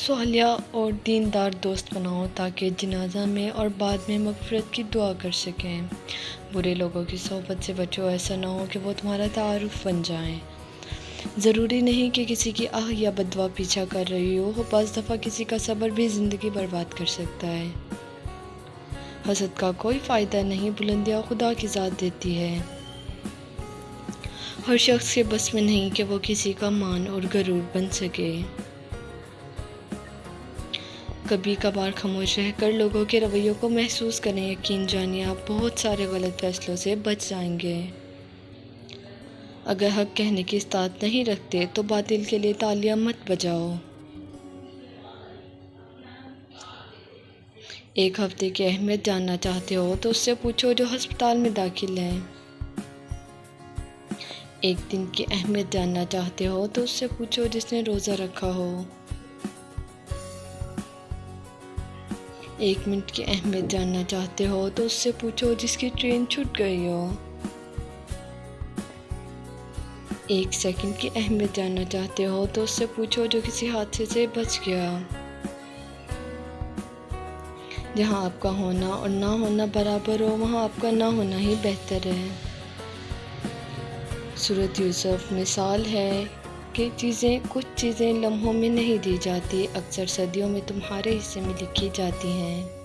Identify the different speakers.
Speaker 1: صالح اور دیندار دوست بناؤ تاکہ جنازہ میں اور بعد میں مغفرت کی دعا کر سکیں۔ برے لوگوں کی صحبت سے بچو، ایسا نہ ہو کہ وہ تمہارا تعارف بن جائیں۔ ضروری نہیں کہ کسی کی آہ یا بددعا پیچھا کر رہی ہو، بعض دفعہ کسی کا صبر بھی زندگی برباد کر سکتا ہے۔ حسد کا کوئی فائدہ نہیں، بلندیاں خدا کی ذات دیتی ہے۔ ہر شخص کے بس میں نہیں کہ وہ کسی کا مان اور غرور بن سکے۔ کبھی کبھار خاموش رہ کر لوگوں کے رویوں کو محسوس کریں، یقین جانیے آپ بہت سارے غلط فیصلوں سے بچ جائیں گے۔ اگر حق کہنے کی استطاعت نہیں رکھتے تو باطل کے لیے تالیاں مت بجاؤ۔ ایک ہفتے کی اہمیت جاننا چاہتے ہو تو اس سے پوچھو جو ہسپتال میں داخل ہے۔ ایک دن کی اہمیت جاننا چاہتے ہو تو اس سے پوچھو جس نے روزہ رکھا ہو۔ ایک منٹ کی اہمیت جاننا چاہتے ہو تو اس سے پوچھو جس کی ٹرین چھوٹ گئی ہو۔ ایک سیکنڈ کی اہمیت جاننا چاہتے ہو تو اس سے پوچھو جو کسی حادثے سے بچ گیا۔ جہاں آپ کا ہونا اور نہ ہونا برابر ہو، وہاں آپ کا نہ ہونا ہی بہتر ہے۔ سورۃ یوسف مثال ہے کہ کچھ چیزیں لمحوں میں نہیں دی جاتی، اکثر صدیوں میں تمہارے حصے میں لکھی جاتی ہیں۔